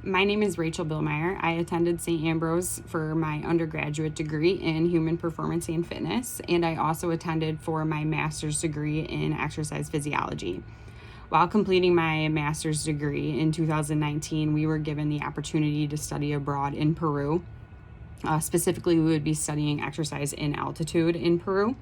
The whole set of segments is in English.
My name is Rachel Billmeyer. I attended St. Ambrose for my undergraduate degree in human performance and fitness, and I also attended for my master's degree in exercise physiology. While completing my master's degree in 2019, we were given the opportunity to study abroad in Peru. Specifically, we would be studying exercise in altitude in Peru.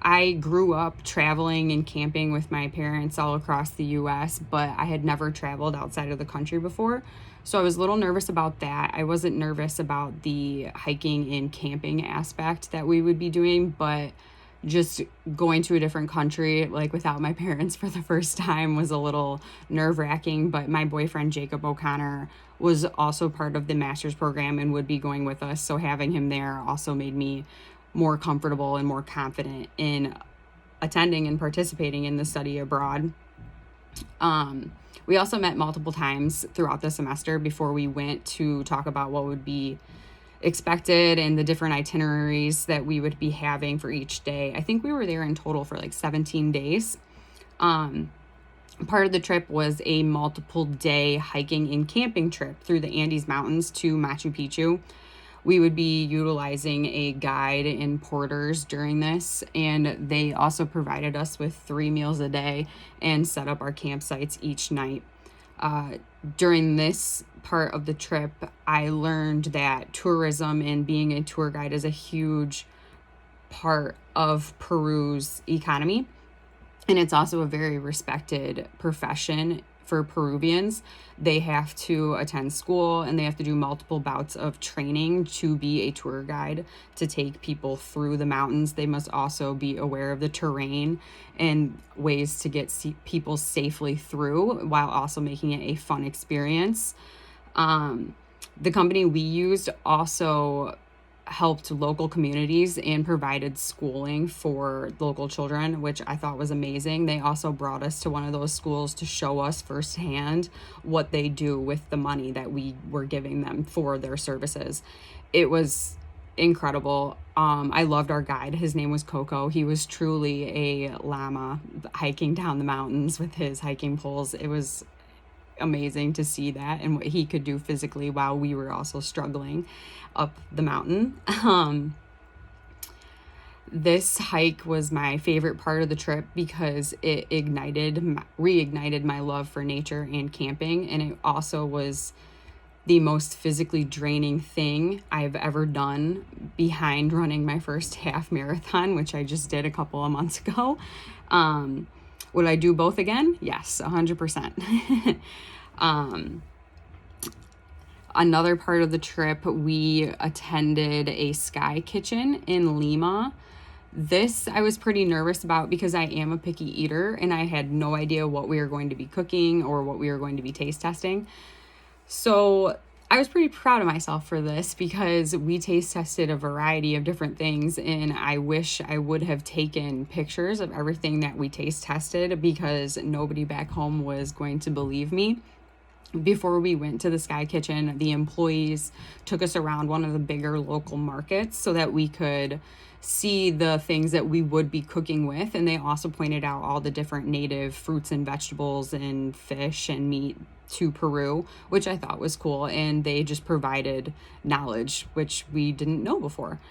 I grew up traveling and camping with my parents all across the US, but I had never traveled outside of the country before. So I was a little nervous about that. I wasn't nervous about the hiking and camping aspect that we would be doing, but just going to a different country, like without my parents for the first time, was a little nerve wracking. But my boyfriend, Jacob O'Connor, was also part of the master's program and would be going with us. So having him there also made me more comfortable and more confident in attending and participating in the study abroad. We also met multiple times throughout the semester before we went to talk about what would be expected and the different itineraries that we would be having for each day. I think we were there in total for like 17 days. Part of the trip was a multiple day hiking and camping trip through the Andes Mountains to Machu Picchu. We would be utilizing a guide and porters during this, and they also provided us with 3 meals a day and set up our campsites each night. During this part of the trip, I learned that tourism and being a tour guide is a huge part of Peru's economy, and it's also a very respected profession for Peruvians. They have to attend school and they have to do multiple bouts of training to be a tour guide to take people through the mountains. They must also be aware of the terrain and ways to get people safely through while also making it a fun experience. The company we used also helped local communities and provided schooling for local children, which I thought was amazing. They also brought us to one of those schools to show us firsthand what they do with the money that we were giving them for their services. It was incredible. I loved our guide. His name was Coco. He was truly a llama hiking down the mountains with his hiking poles. It was amazing to see that and what he could do physically while we were also struggling up the mountain. This hike was my favorite part of the trip because it reignited my love for nature and camping, and it also was the most physically draining thing I've ever done behind running my first half marathon, which I just did a couple of months ago. Would I do both again? Yes, 100%. Another part of the trip, we attended a sky kitchen in Lima. This I was pretty nervous about because I am a picky eater and I had no idea what we were going to be cooking or what we were going to be taste testing. So I was pretty proud of myself for this because we taste tested a variety of different things, and I wish I would have taken pictures of everything that we taste tested because nobody back home was going to believe me. Before we went to the Sky Kitchen, the employees took us around one of the bigger local markets so that we could see the things that we would be cooking with. And they also pointed out all the different native fruits and vegetables and fish and meat to Peru, which I thought was cool. And they just provided knowledge, which we didn't know before.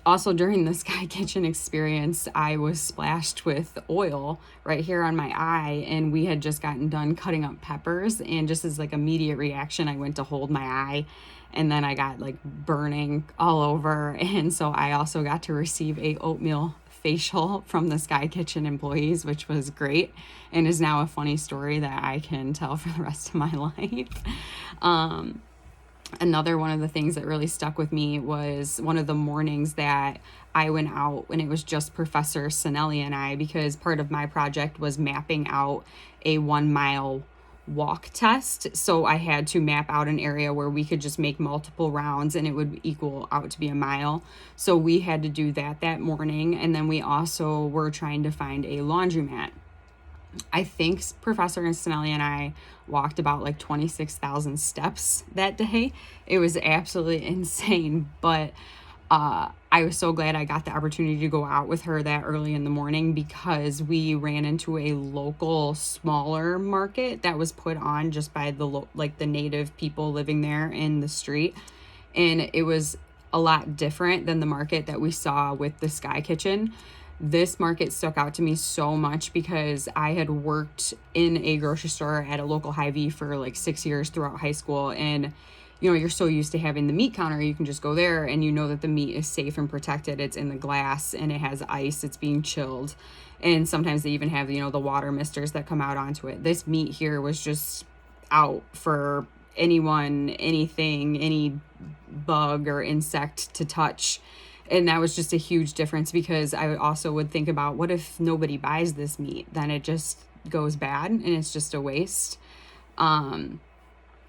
Also, during the Sky Kitchen experience, I was splashed with oil right here on my eye, and we had just gotten done cutting up peppers, and just as like immediate reaction, I went to hold my eye, and then I got like burning all over, and so I also got to receive a oatmeal facial from the Sky Kitchen employees, which was great, and is now a funny story that I can tell for the rest of my life. Another one of the things that really stuck with me was one of the mornings that I went out when it was just Professor Sinelli and I, because part of my project was mapping out a 1 mile walk test. So I had to map out an area where we could just make multiple rounds and it would equal out to be a mile. So we had to do that morning. And then we also were trying to find a laundromat. I think Professor Antonelli and I walked about like 26,000 steps that day. It was absolutely insane, but I was so glad I got the opportunity to go out with her that early in the morning, because we ran into a local smaller market that was put on just by the native people living there in the street. And it was a lot different than the market that we saw with the Sky Kitchen. This market stuck out to me so much because I had worked in a grocery store at a local Hy-Vee for like 6 years throughout high school. And, you're so used to having the meat counter, you can just go there and you know that the meat is safe and protected. It's in the glass and it has ice, it's being chilled. And sometimes they even have, the water misters that come out onto it. This meat here was just out for anyone, anything, any bug or insect to touch. And that was just a huge difference, because I also would think about, what if nobody buys this meat? Then it just goes bad and it's just a waste.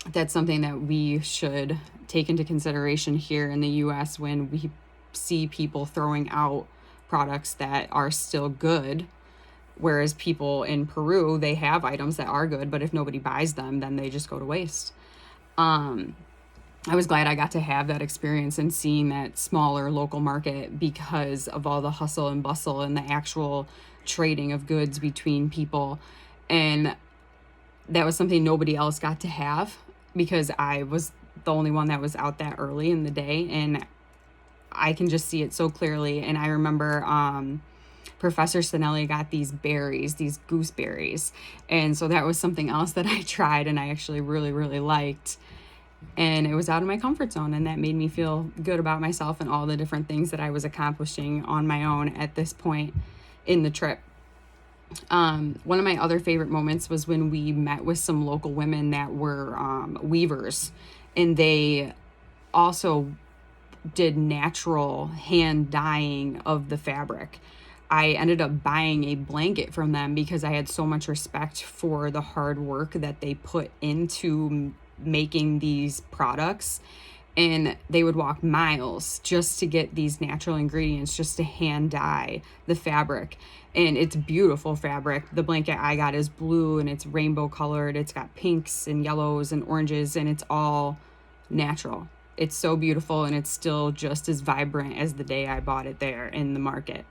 That's something that we should take into consideration here in the US when we see people throwing out products that are still good. Whereas people in Peru, they have items that are good, but if nobody buys them, then they just go to waste. I was glad I got to have that experience and seeing that smaller local market, because of all the hustle and bustle and the actual trading of goods between people. And that was something nobody else got to have, because I was the only one that was out that early in the day, and I can just see it so clearly. And I remember Professor Sinelli got these berries, these gooseberries. And so that was something else that I tried and I actually really, really liked. And it was out of my comfort zone, and that made me feel good about myself and all the different things that I was accomplishing on my own at this point in the trip. One of my other favorite moments was when we met with some local women that were weavers, and they also did natural hand dyeing of the fabric. I ended up buying a blanket from them because I had so much respect for the hard work that they put into making these products. And they would walk miles just to get these natural ingredients, just to hand dye the fabric. And it's beautiful fabric. The blanket I got is blue and it's rainbow colored. It's got pinks and yellows and oranges, and it's all natural. It's so beautiful, and it's still just as vibrant as the day I bought it there in the market.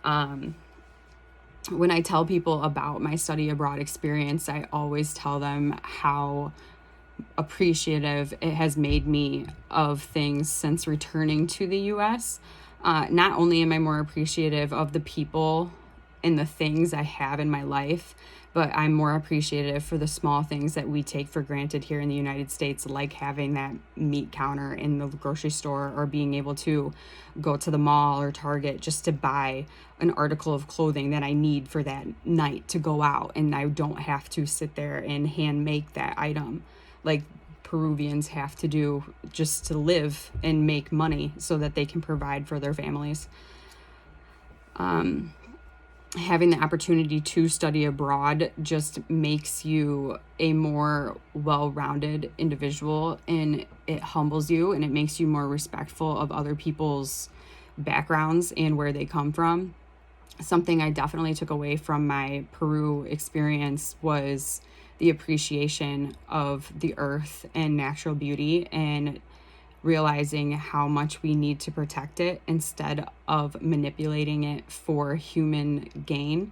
When I tell people about my study abroad experience, I always tell them how appreciative it has made me of things since returning to the US. Not only am I more appreciative of the people and the things I have in my life, but I'm more appreciative for the small things that we take for granted here in the United States, like having that meat counter in the grocery store, or being able to go to the mall or Target just to buy an article of clothing that I need for that night to go out, and I don't have to sit there and hand make that item like Peruvians have to do just to live and make money so that they can provide for their families. Having the opportunity to study abroad just makes you a more well-rounded individual, and it humbles you, and it makes you more respectful of other people's backgrounds and where they come from. Something I definitely took away from my Peru experience was the appreciation of the earth and natural beauty, and realizing how much we need to protect it instead of manipulating it for human gain.